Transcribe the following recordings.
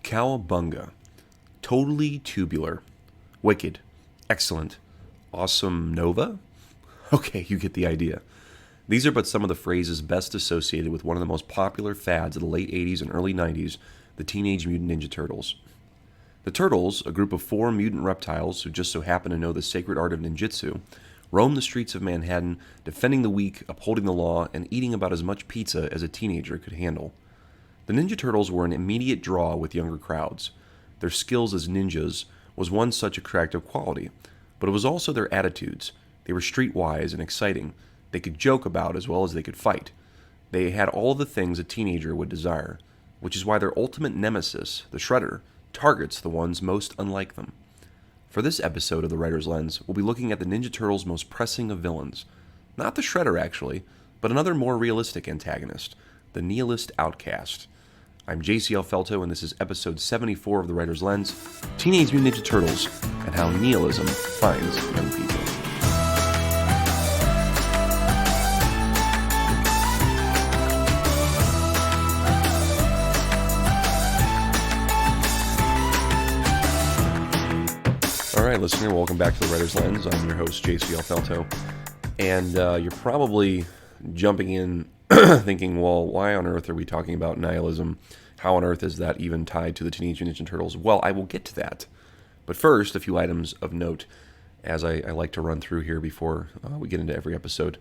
Cowabunga, totally tubular, wicked, excellent, awesome nova? Okay, you get the idea. These are but some of the phrases best associated with one of the most popular fads of the late 80s and early 90s, the Teenage Mutant Ninja Turtles. The Turtles, a group of 4 mutant reptiles who just so happen to know the sacred art of ninjutsu, roam the streets of Manhattan, defending the weak, upholding the law, and eating about as much pizza as a teenager could handle. The Ninja Turtles were an immediate draw with younger crowds. Their skills as ninjas was one such attractive quality, but it was also their attitudes. They were streetwise and exciting. They could joke about as well as they could fight. They had all the things a teenager would desire, which is why their ultimate nemesis, the Shredder, targets the ones most unlike them. For this episode of The Writer's Lens, we'll be looking at the Ninja Turtles' most pressing of villains. Not the Shredder, actually, but another more realistic antagonist, the nihilist outcast. I'm JCL Felto, and this is episode 74 of The Writer's Lens, Teenage Mutant Ninja Turtles, and how nihilism finds young people. All right, listener, welcome back to The Writer's Lens. I'm your host, JCL Felto, and you're probably jumping in thinking, well, why on earth are we talking about nihilism? How on earth is that even tied to the Teenage Mutant Ninja Turtles? Well, I will get to that. But first, a few items of note, as I like to run through here before we get into every episode.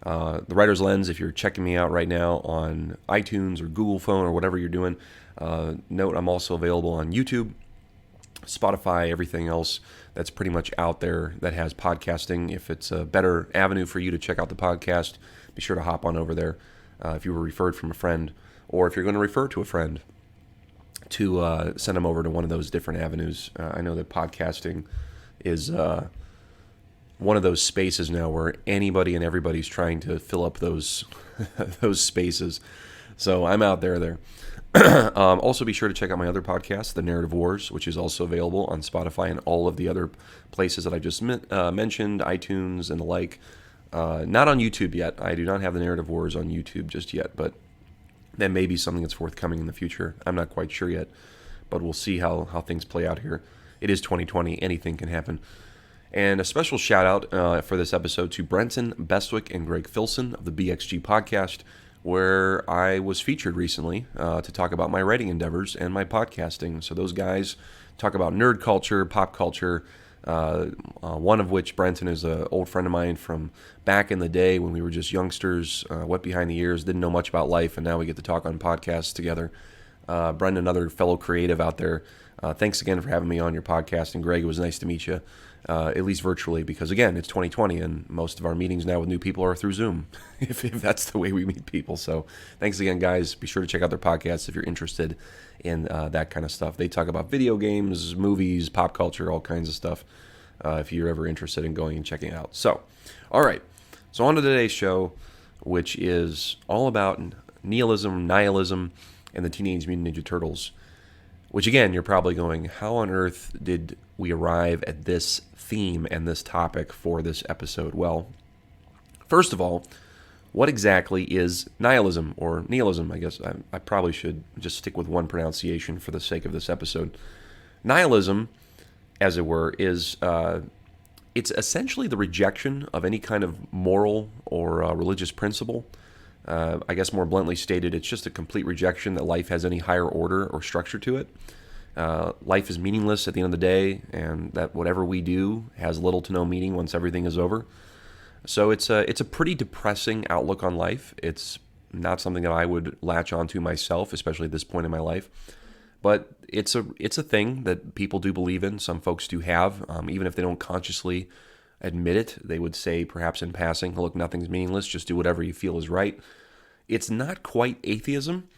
The Writer's Lens, if you're checking me out right now on iTunes or Google Phone or whatever you're doing, note I'm also available on YouTube, Spotify, everything else that's pretty much out there that has podcasting. If it's a better avenue for you to check out the podcast, be sure to hop on over there. If you were referred from a friend, or if you're going to refer to a friend, to send them over to one of those different avenues. I know that podcasting is one of those spaces now where anybody and everybody's trying to fill up those those spaces. So I'm out there. Also, be sure to check out my other podcast, The Narrative Wars, which is also available on Spotify and all of the other places that I just mentioned, iTunes and the like. Not on YouTube yet. I do not have The Narrative Wars on YouTube just yet, but that may be something that's forthcoming in the future. I'm not quite sure yet, but we'll see how things play out here. It is 2020. Anything can happen. And a special shout-out for this episode to Brenton Bestwick and Greg Filson of the BXG podcast, where I was featured recently to talk about my writing endeavors and my podcasting. So those guys talk about nerd culture, pop culture, one of which, Brenton, is an old friend of mine from back in the day when we were just youngsters, wet behind the ears, didn't know much about life, and now we get to talk on podcasts together. Brendan, another fellow creative out there, thanks again for having me on your podcast, and Greg, it was nice to meet you, at least virtually, because again, it's 2020, and most of our meetings now with new people are through Zoom, if that's the way we meet people. So thanks again, guys. Be sure to check out their podcasts if you're interested in that kind of stuff. They talk about video games, movies, pop culture, all kinds of stuff, if you're ever interested in going and checking it out. So, all right. So on to today's show, which is all about nihilism, and the Teenage Mutant Ninja Turtles, which again, you're probably going, how on earth did we arrive at this theme and this topic for this episode? Well, first of all, what exactly is nihilism, or nihilism? I guess I probably should just stick with one pronunciation for the sake of this episode. Nihilism, as it were, is it's essentially the rejection of any kind of moral or religious principle. I guess more bluntly stated, it's just a complete rejection that life has any higher order or structure to it. Life is meaningless at the end of the day, and that whatever we do has little to no meaning once everything is over. So it's a pretty depressing outlook on life. It's not something that I would latch onto myself, especially at this point in my life. But it's a thing that people do believe in. Some folks do have, even if they don't consciously admit it. They would say, perhaps in passing, look, nothing's meaningless, just do whatever you feel is right. It's not quite atheism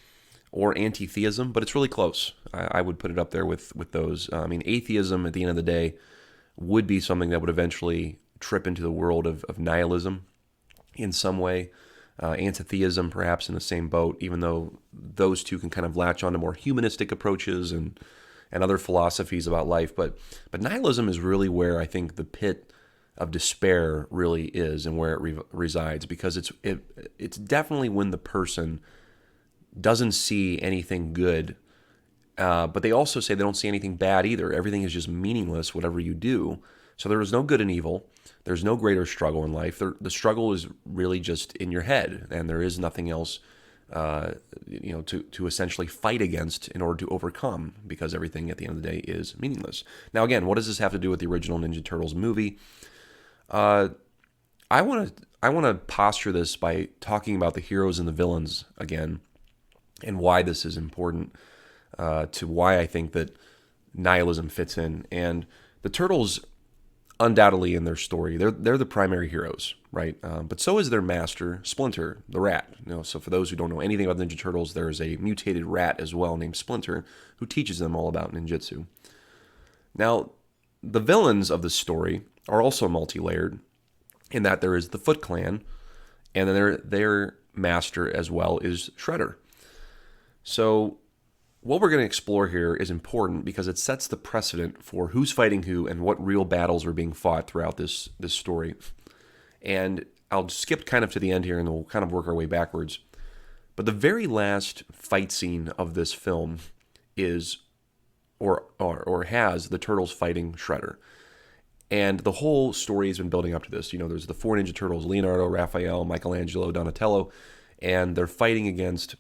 or anti-theism, but it's really close. I would put it up there with those. I mean, atheism, at the end of the day, would be something that would eventually trip into the world of nihilism in some way. Anti-theism, perhaps in the same boat, even though those two can kind of latch onto more humanistic approaches and other philosophies about life. But nihilism is really where I think the pit of despair really is, and where it resides, because it's definitely when the person doesn't see anything good But they also say they don't see anything bad either. Everything is just meaningless, whatever you do. So there is no good and evil. There's no greater struggle in life. The struggle is really just in your head, and there is nothing else, to essentially fight against in order to overcome, because everything at the end of the day is meaningless. Now, again, what does this have to do with the original Ninja Turtles movie? I want to posture this by talking about the heroes and the villains again, and why this is important to why I think that nihilism fits in. And the Turtles, undoubtedly in their story, they're the primary heroes, right? But so is their master, Splinter, the rat. So for those who don't know anything about Ninja Turtles, there is a mutated rat as well named Splinter who teaches them all about ninjutsu. Now, the villains of the story are also multi-layered in that there is the Foot Clan, and then their master as well is Shredder. So what we're going to explore here is important because it sets the precedent for who's fighting who and what real battles are being fought throughout this story. And I'll skip kind of to the end here, and we'll kind of work our way backwards. But the very last fight scene of this film is, or has, the Turtles fighting Shredder. And the whole story has been building up to this. There's the four Ninja Turtles, Leonardo, Raphael, Michelangelo, Donatello, and they're fighting against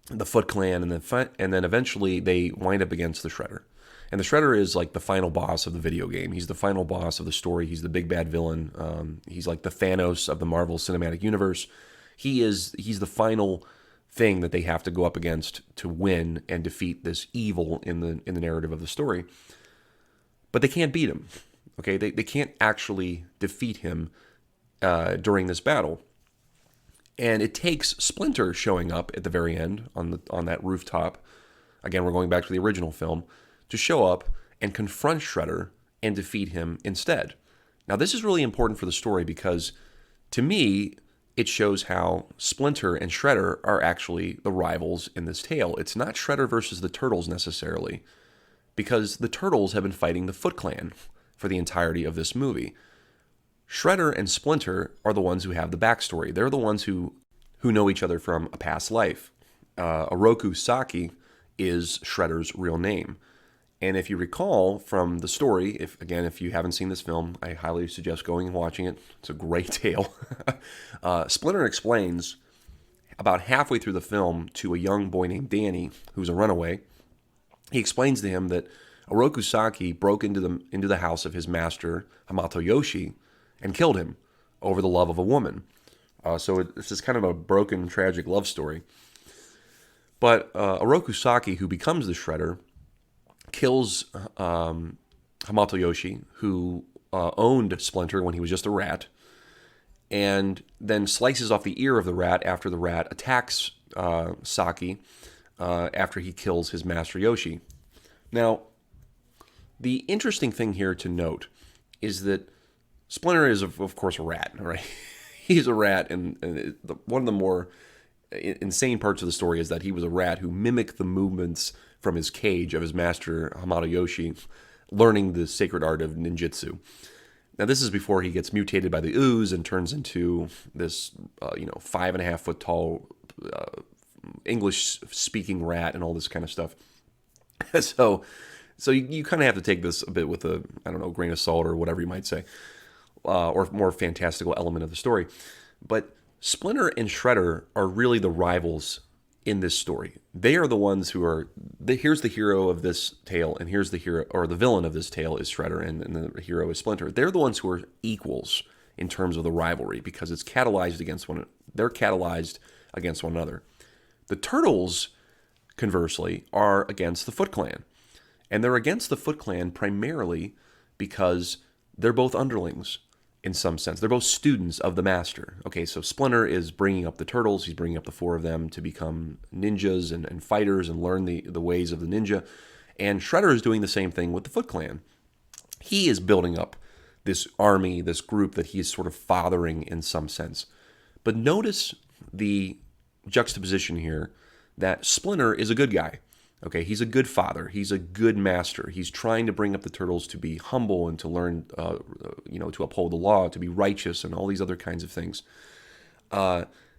the Foot Clan, and then eventually they wind up against the Shredder. And the Shredder is like the final boss of the video game. He's the final boss of the story. He's the big bad villain. He's like the Thanos of the Marvel Cinematic Universe. He's the final thing that they have to go up against to win and defeat this evil in the narrative of the story. But they can't beat him. Okay, they can't actually defeat him during this battle. And it takes Splinter showing up at the very end on that rooftop. Again, we're going back to the original film, to show up and confront Shredder and defeat him instead. Now, this is really important for the story because, to me, it shows how Splinter and Shredder are actually the rivals in this tale. It's not Shredder versus the Turtles necessarily, because the Turtles have been fighting the Foot Clan for the entirety of this movie. Shredder and Splinter are the ones who have the backstory. They're the ones who know each other from a past life. Oroku Saki is Shredder's real name. And if you recall from the story, if you haven't seen this film, I highly suggest going and watching it. It's a great tale. Splinter explains about halfway through the film to a young boy named Danny, who's a runaway. He explains to him that Oroku Saki broke into the house of his master, Hamato Yoshi, and killed him over the love of a woman. So this is kind of a broken, tragic love story. But Oroku Saki, who becomes the Shredder, kills Hamato Yoshi, who owned Splinter when he was just a rat, and then slices off the ear of the rat after the rat attacks Saki after he kills his master Yoshi. Now, the interesting thing here to note is that Splinter is, of course, a rat, right? He's a rat, and one of the more insane parts of the story is that he was a rat who mimicked the movements from his cage of his master, Hamato Yoshi, learning the sacred art of ninjutsu. Now, this is before he gets mutated by the ooze and turns into this, 5.5 foot tall English-speaking rat and all this kind of stuff. So you kind of have to take this a bit with a, grain of salt or whatever you might say. Or more fantastical element of the story. But Splinter and Shredder are really the rivals in this story. They are the ones who are, here's the hero of this tale, and here's the hero, or the villain of this tale is Shredder, and the hero is Splinter. They're the ones who are equals in terms of the rivalry, because it's catalyzed against they're catalyzed against one another. The Turtles, conversely, are against the Foot Clan. And they're against the Foot Clan primarily because they're both underlings. In some sense, they're both students of the master. Okay, so Splinter is bringing up the Turtles. He's bringing up the four of them to become ninjas and fighters and learn the ways of the ninja. And Shredder is doing the same thing with the Foot Clan. He is building up this army, this group that he is sort of fathering in some sense. But notice the juxtaposition here that Splinter is a good guy. Okay, he's a good father. He's a good master. He's trying to bring up the Turtles to be humble and to learn, to uphold the law, to be righteous, and all these other kinds of things.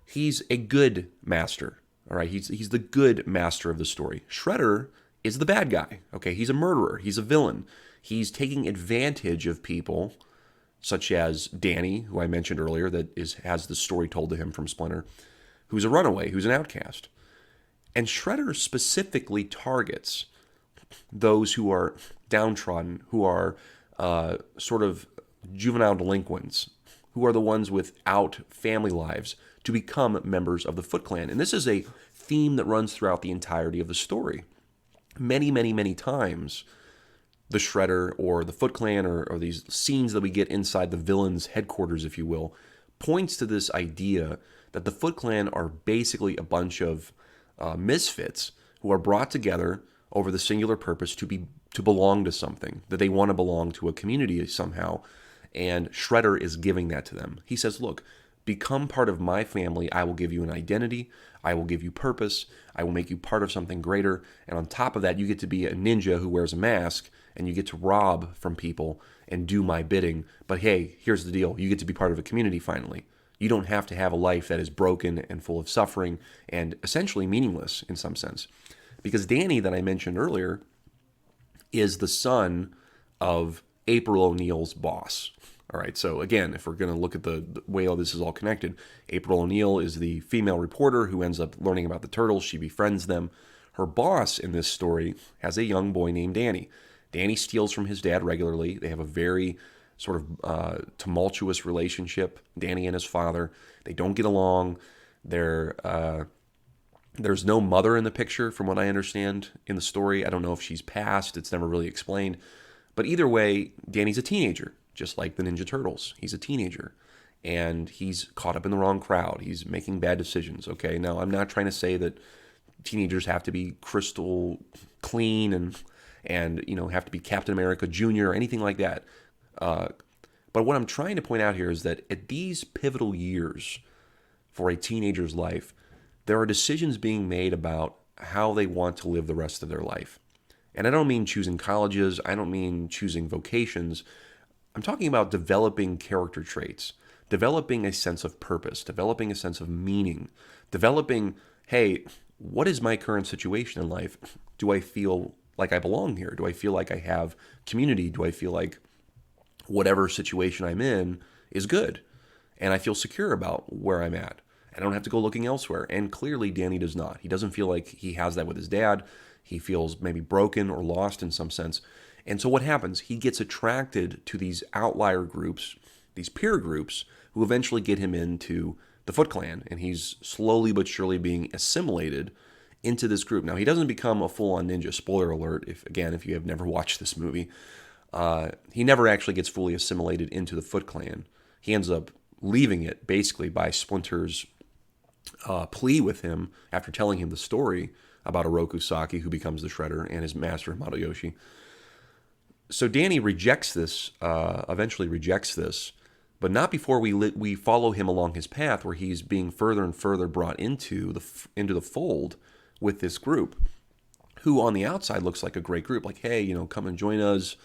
He's a good master. All right, he's the good master of the story. Shredder is the bad guy. Okay, he's a murderer. He's a villain. He's taking advantage of people, such as Danny, who I mentioned earlier, that has the story told to him from Splinter, who's a runaway, who's an outcast. And Shredder specifically targets those who are downtrodden, who are sort of juvenile delinquents, who are the ones without family lives, to become members of the Foot Clan. And this is a theme that runs throughout the entirety of the story. Many, many, many times, the Shredder or the Foot Clan or these scenes that we get inside the villain's headquarters, if you will, points to this idea that the Foot Clan are basically a bunch of misfits who are brought together over the singular purpose to belong to something, that they want to belong to a community somehow, and Shredder is giving that to them. He says, look, become part of my family. I will give you an identity. I will give you purpose. I will make you part of something greater. And on top of that, you get to be a ninja who wears a mask, and you get to rob from people and do my bidding. But hey, here's the deal. You get to be part of a community finally. You don't have to have a life that is broken and full of suffering and essentially meaningless in some sense. Because Danny, that I mentioned earlier, is the son of April O'Neil's boss. All right, so again, if we're going to look at the way all this is all connected, April O'Neil is the female reporter who ends up learning about the turtles. She befriends them. Her boss in this story has a young boy named Danny. Danny steals from his dad regularly. They have a very sort of tumultuous relationship, Danny and his father. They don't get along. There's no mother in the picture, from what I understand in the story. I don't know if she's passed. It's never really explained. But either way, Danny's a teenager, just like the Ninja Turtles. He's a teenager, and he's caught up in the wrong crowd. He's making bad decisions, okay? Now, I'm not trying to say that teenagers have to be crystal clean and have to be Captain America Jr. or anything like that. But what I'm trying to point out here is that at these pivotal years for a teenager's life, there are decisions being made about how they want to live the rest of their life. And I don't mean choosing colleges. I don't mean choosing vocations. I'm talking about developing character traits, developing a sense of purpose, developing a sense of meaning, developing, hey, what is my current situation in life? Do I feel like I belong here? Do I feel like I have community? Do I feel like whatever situation I'm in is good and I feel secure about where I'm at? I don't have to go looking elsewhere. And clearly Danny does not. He doesn't feel like he has that with his dad. He feels maybe broken or lost in some sense. And so what happens? He gets attracted to these outlier groups, these peer groups, who eventually get him into the Foot Clan. And he's slowly but surely being assimilated into this group. Now, he doesn't become a full-on ninja. Spoiler alert, if you have never watched this movie. He never actually gets fully assimilated into the Foot Clan. He ends up leaving it, basically, by Splinter's plea with him after telling him the story about Oroku Saki, who becomes the Shredder, and his master, Madoyoshi. So Danny rejects this, eventually rejects this, but not before we follow him along his path, where he's being further and further brought into the fold with this group, who on the outside looks like a great group. Like, hey, come and join us.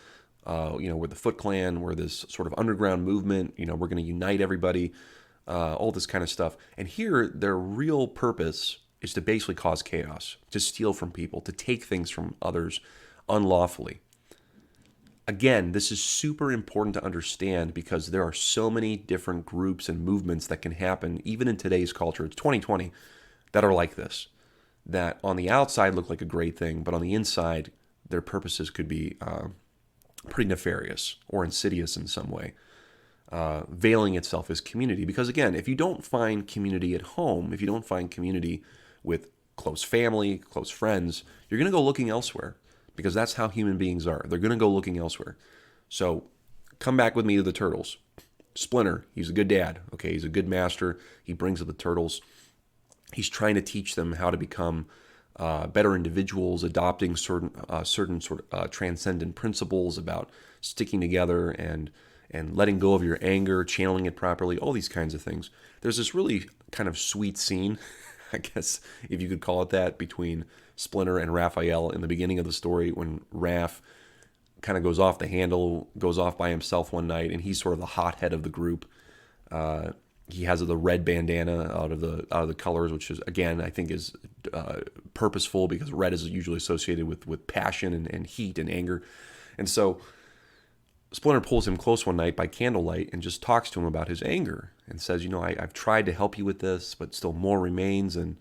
We're the Foot Clan. We're this sort of underground movement. We're going to unite everybody. All this kind of stuff. And here, their real purpose is to basically cause chaos, to steal from people, to take things from others unlawfully. Again, this is super important to understand because there are so many different groups and movements that can happen, even in today's culture. It's 2020, that are like this, that on the outside look like a great thing, but on the inside, their purposes could be pretty nefarious or insidious in some way. Veiling itself as community. Because again, if you don't find community at home, if you don't find community with close family, close friends, you're going to go looking elsewhere, because that's how human beings are. They're going to go looking elsewhere. So come back with me to the Turtles. Splinter, he's a good dad. Okay, he's a good master. He brings up the Turtles. He's trying to teach them how to become better individuals, adopting certain sort of transcendent principles about sticking together and letting go of your anger, channeling it properly, all these kinds of things. There's this really kind of sweet scene, I guess, if you could call it that, between Splinter and Raphael in the beginning of the story, when Raph kind of goes off the handle, goes off by himself one night, and he's sort of the hothead of the group. He has the red bandana out of the colors, which is, again, I think is purposeful, because red is usually associated with passion and heat and anger. And so Splinter pulls him close one night by candlelight and just talks to him about his anger and says, I've tried to help you with this, but still more remains. And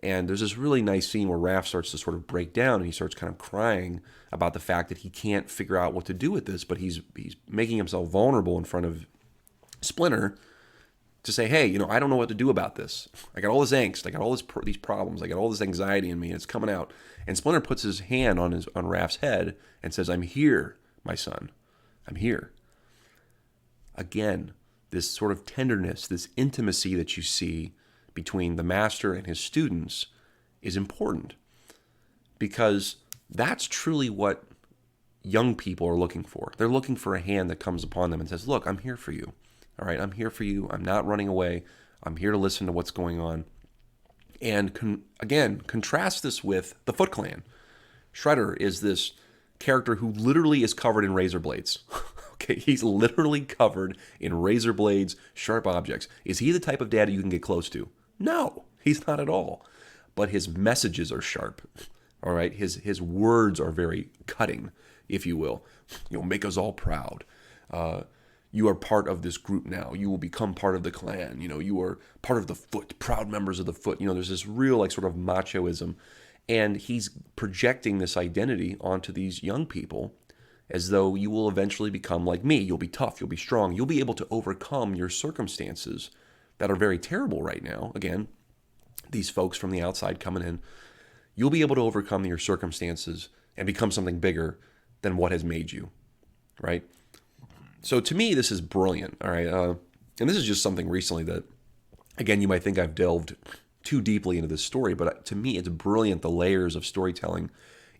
there's this really nice scene where Raph starts to sort of break down, and he starts kind of crying about the fact that he can't figure out what to do with this, but he's making himself vulnerable in front of Splinter to say, hey, I don't know what to do about this. I got all this angst. I got all these problems. I got all this anxiety in me, and it's coming out. And Splinter puts his hand on Raph's head and says, I'm here, my son. I'm here. Again, this sort of tenderness, this intimacy that you see between the master and his students is important, because that's truly what young people are looking for. They're looking for a hand that comes upon them and says, look, I'm here for you. All right, I'm here for you. I'm not running away. I'm here to listen to what's going on. And again, contrast this with the Foot Clan. Shredder is this character who literally is covered in razor blades. Okay, he's literally covered in razor blades, sharp objects. Is he the type of daddy you can get close to? No, he's not at all. But his messages are sharp. All right, his words are very cutting, if you will. Make us all proud. You are part of this group now. You will become part of the clan. You are part of the Foot, proud members of the Foot. There's this real sort of machoism. And he's projecting this identity onto these young people as though you will eventually become like me. You'll be tough. You'll be strong. You'll be able to overcome your circumstances that are very terrible right now. Again, these folks from the outside coming in. You'll be able to overcome your circumstances and become something bigger than what has made you, right? So to me, this is brilliant, all right? And this is just something recently that, again, you might think I've delved too deeply into this story, but to me, it's brilliant, the layers of storytelling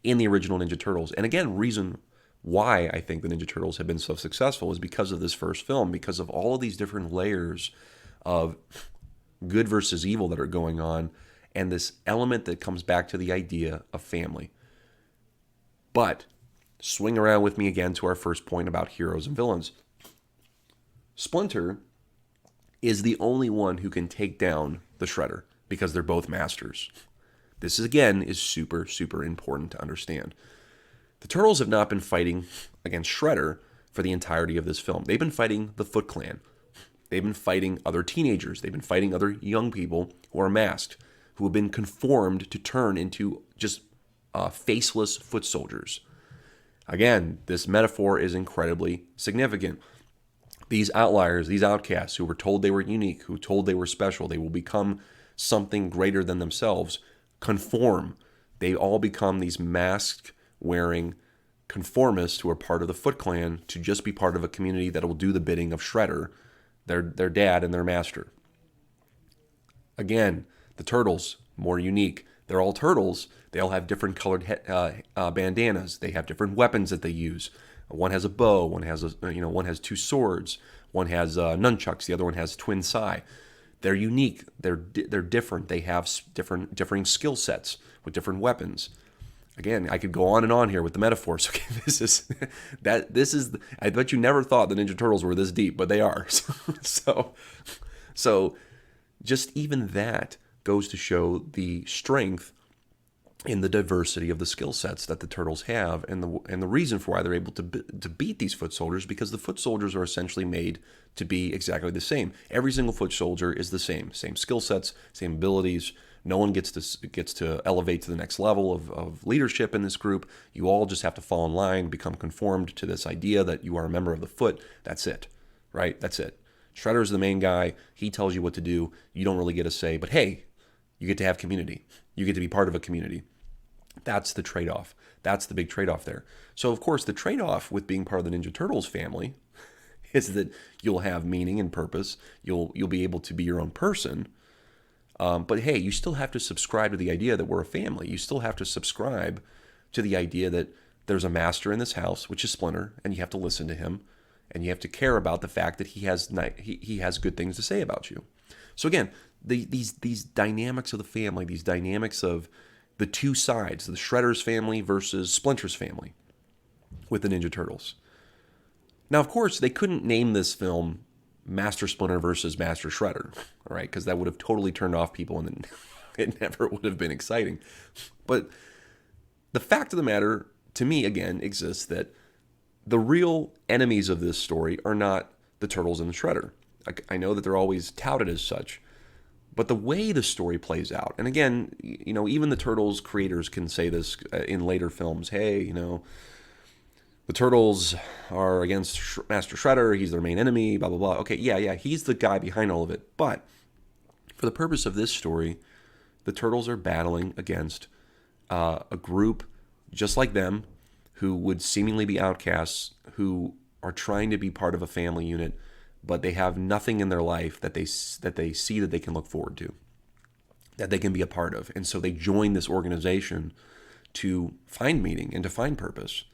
in the original Ninja Turtles. And again, reason why I think the Ninja Turtles have been so successful is because of this first film, because of all of these different layers of good versus evil that are going on, and this element that comes back to the idea of family. But swing around with me again to our first point about heroes and villains. Splinter is the only one who can take down the Shredder because they're both masters. This, again, is super, super important to understand. The Turtles have not been fighting against Shredder for the entirety of this film. They've been fighting the Foot Clan. They've been fighting other teenagers. They've been fighting other young people who are masked, who have been conformed to turn into just faceless foot soldiers. Again, this metaphor is incredibly significant. These outliers, these outcasts who were told they were unique, who told they were special, they will become something greater than themselves, conform. They all become these mask-wearing conformists who are part of the Foot Clan to just be part of a community that will do the bidding of Shredder, their dad and their master. Again, the Turtles, more unique. They're all turtles. They all have different colored bandanas. They have different weapons that they use. One has a bow. One has one has two swords. One has nunchucks. The other one has twin sai. They're unique. They're different. They have differing skill sets with different weapons. Again, I could go on and on here with the metaphors. Okay, this is. I bet you never thought the Ninja Turtles were this deep, but they are. So, just even that goes to show the strength in the diversity of the skill sets that the Turtles have, and the reason for why they're able to beat these foot soldiers, because the foot soldiers are essentially made to be exactly the same. Every single foot soldier is the same skill sets, same abilities. No one gets to elevate to the next level of leadership in this group. You all just have to fall in line, become conformed to this idea that you are a member of the Foot. That's it, right? That's it. Shredder's the main guy. He tells you what to do. You don't really get a say, but hey, you get to have community. You get to be part of a community. That's the trade-off. That's the big trade-off there. So, of course, the trade-off with being part of the Ninja Turtles family is that you'll have meaning and purpose. You'll be able to be your own person. But hey, you still have to subscribe to the idea that we're a family. You still have to subscribe to the idea that there's a master in this house, which is Splinter, and you have to listen to him, and you have to care about the fact that he has good things to say about you. So again, these dynamics of the family, these dynamics of the two sides, the Shredder's family versus Splinter's family with the Ninja Turtles. Now, of course, they couldn't name this film Master Splinter versus Master Shredder, all right? Because that would have totally turned off people, and then it never would have been exciting. But the fact of the matter, to me, again, exists that the real enemies of this story are not the Turtles and the Shredder. I know that they're always touted as such, but the way the story plays out, and again, even the Turtles creators can say this in later films, hey, the Turtles are against Master Shredder, he's their main enemy, blah, blah, blah. Okay, yeah, he's the guy behind all of it. But for the purpose of this story, the Turtles are battling against a group just like them who would seemingly be outcasts, who are trying to be part of a family unit, but they have nothing in their life that they see that they can look forward to, that they can be a part of. And so they join this organization to find meaning and to find purpose.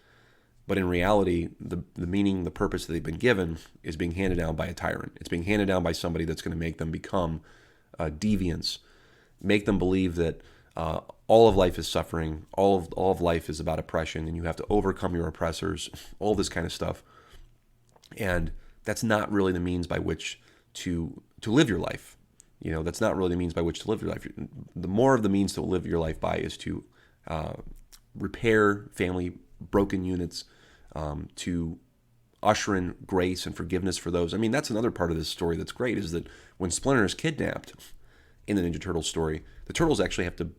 But in reality, the meaning, the purpose that they've been given is being handed down by a tyrant. It's being handed down by somebody that's going to make them become deviants, make them believe that all of life is suffering, all of life is about oppression, and you have to overcome your oppressors, all this kind of stuff. And that's not really the means by which to live your life. That's not really the means by which to live your life. The more of the means to live your life by is to repair family broken units, to usher in grace and forgiveness for those. I mean, that's another part of this story that's great, is that when Splinter is kidnapped in the Ninja Turtles story, the Turtles actually have to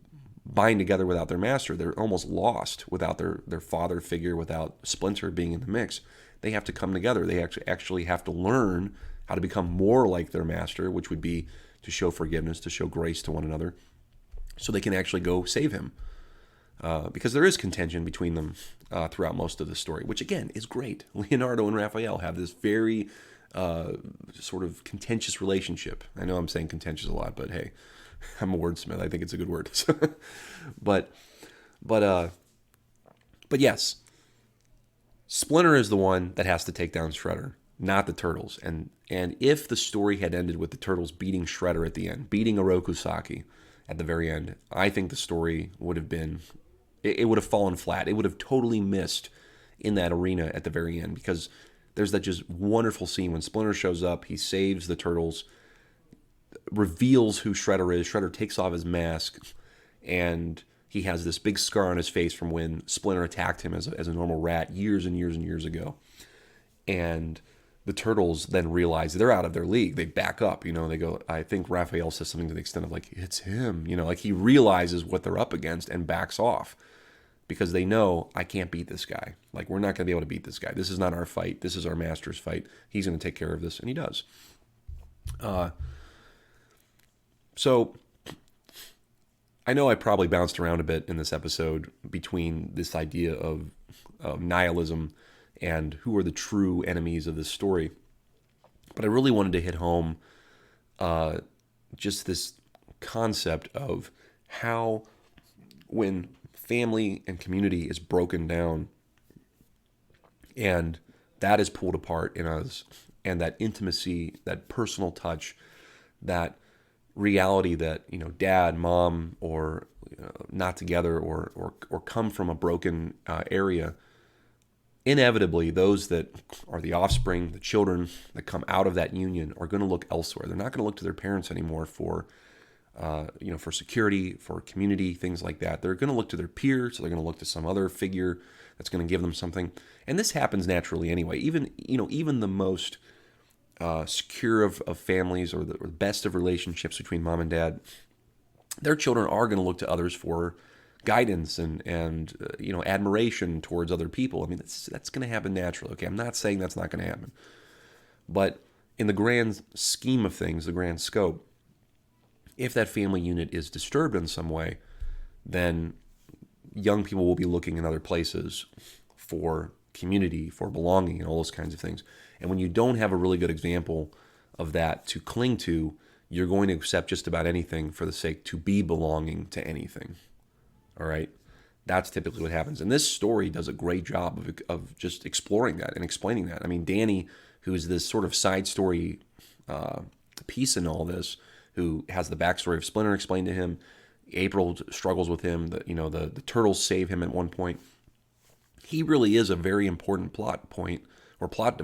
bind together without their master. They're almost lost without their father figure, without Splinter being in the mix. They have to come together. They actually have to learn how to become more like their master, which would be to show forgiveness, to show grace to one another, so they can actually go save him. Because there is contention between them throughout most of the story, which again is great. Leonardo and Raphael have this very sort of contentious relationship. I know I'm saying contentious a lot, but hey, I'm a wordsmith. I think it's a good word. but yes, Splinter is the one that has to take down Shredder, not the Turtles. And if the story had ended with the Turtles beating Shredder at the end, beating Oroku Saki at the very end, I think the story would have been, it would have fallen flat. It would have totally missed in that arena at the very end, because there's that just wonderful scene when Splinter shows up, he saves the Turtles, reveals who Shredder is. Shredder takes off his mask, and he has this big scar on his face from when Splinter attacked him as a normal rat years and years and years ago. And the Turtles then realize they're out of their league. They back up, they go, I think Raphael says something to the extent of like, it's him, like he realizes what they're up against and backs off, because they know, I can't beat this guy. Like, we're not going to be able to beat this guy. This is not our fight. This is our master's fight. He's going to take care of this. And he does. So I know I probably bounced around a bit in this episode between this idea of nihilism and who are the true enemies of this story. But I really wanted to hit home just this concept of how, when family and community is broken down and that is pulled apart in us, and that intimacy, that personal touch, that reality that, dad, mom, or not together, or come from a broken area, inevitably those that are the offspring, the children that come out of that union, are going to look elsewhere. They're not going to look to their parents anymore for security, for community, things like that. They're going to look to their peers, so they're going to look to some other figure that's going to give them something. And this happens naturally anyway. Even the most secure of families, or the best of relationships between mom and dad, their children are going to look to others for guidance and admiration towards other people. I mean, that's going to happen naturally. Okay, I'm not saying that's not going to happen, but in the grand scheme of things, the grand scope, if that family unit is disturbed in some way, then young people will be looking in other places for community, for belonging, and all those kinds of things. And when you don't have a really good example of that to cling to, you're going to accept just about anything for the sake to be belonging to anything. All right? That's typically what happens. And this story does a great job of just exploring that and explaining that. I mean, Danny, who is this sort of side story piece in all this, who has the backstory of Splinter explained to him. April struggles with him. The Turtles save him at one point. He really is a very important plot point or plot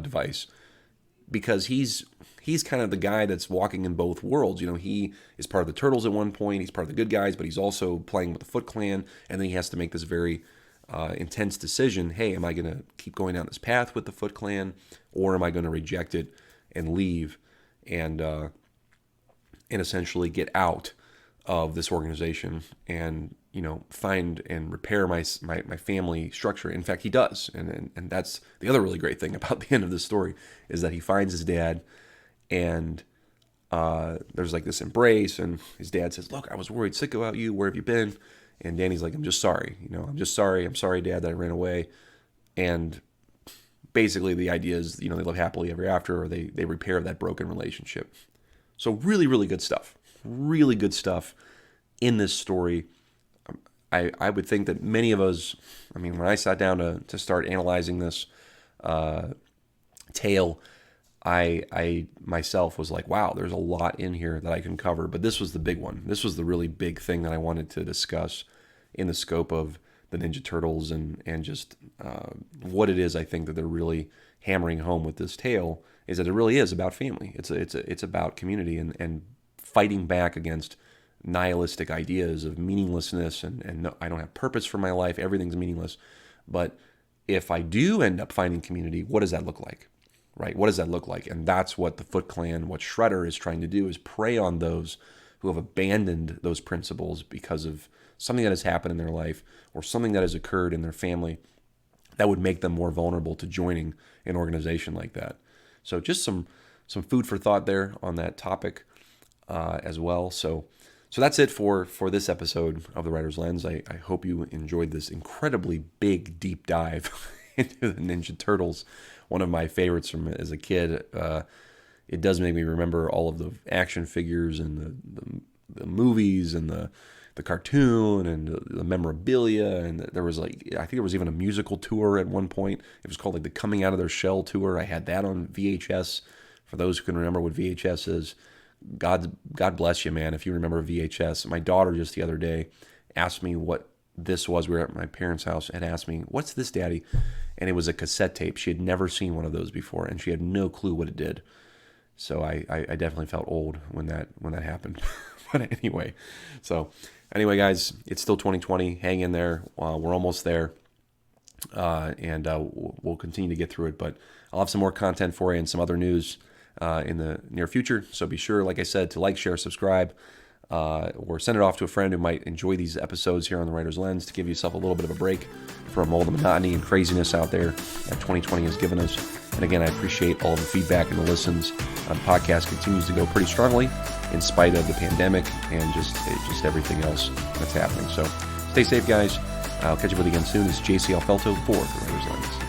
device because he's kind of the guy that's walking in both worlds. He is part of the Turtles at one point. He's part of the good guys, but he's also playing with the Foot Clan, and then he has to make this very intense decision. Hey, am I going to keep going down this path with the Foot Clan, or am I going to reject it and leave and essentially get out of this organization and find and repair my family structure? In fact, he does, and that's the other really great thing about the end of this story, is that he finds his dad, and there's like this embrace, and his dad says, "Look, I was worried sick about you. Where have you been?" And Danny's like, "I'm just sorry. I'm just sorry. I'm sorry, Dad, that I ran away." And basically, the idea is, they live happily ever after, or they repair that broken relationship. So really, really good stuff. Really good stuff in this story. I would think that many of us, when I sat down to start analyzing this tale, I myself was like, wow, there's a lot in here that I can cover. But this was the big one. This was the really big thing that I wanted to discuss in the scope of the Ninja Turtles and just what it is I think that they're really hammering home with this tale, is that it really is about family. It's about community and fighting back against nihilistic ideas of meaninglessness and no, I don't have purpose for my life. Everything's meaningless. But if I do end up finding community, what does that look like? Right? What does that look like? And that's what the Foot Clan, what Shredder is trying to do, is prey on those who have abandoned those principles because of something that has happened in their life or something that has occurred in their family that would make them more vulnerable to joining an organization like that. So just some food for thought there on that topic as well. So that's it for this episode of The Writer's Lens. I hope you enjoyed this incredibly big, deep dive into the Ninja Turtles, one of my favorites from as a kid. It does make me remember all of the action figures and the movies and the cartoon and the memorabilia. And there was I think there was even a musical tour at one point. It was called the Coming Out of Their Shell tour. I had that on VHS. For those who can remember what VHS is, God bless you, man, if you remember VHS. My daughter just the other day asked me what this was. We were at my parents' house and asked me, "What's this, Daddy?" And it was a cassette tape. She had never seen one of those before, and she had no clue what it did. So I definitely felt old when that happened. But anyway, guys, it's still 2020. Hang in there. We're almost there, and we'll continue to get through it. But I'll have some more content for you and some other news in the near future. So be sure, like I said, to like, share, subscribe, or send it off to a friend who might enjoy these episodes here on The Writer's Lens, to give yourself a little bit of a break from all the monotony and craziness out there that 2020 has given us. And again, I appreciate all of the feedback and the listens. The podcast continues to go pretty strongly in spite of the pandemic and just everything else that's happening. So stay safe, guys. I'll catch up with you again soon. This is JC Alfelto for The Writer's Lens.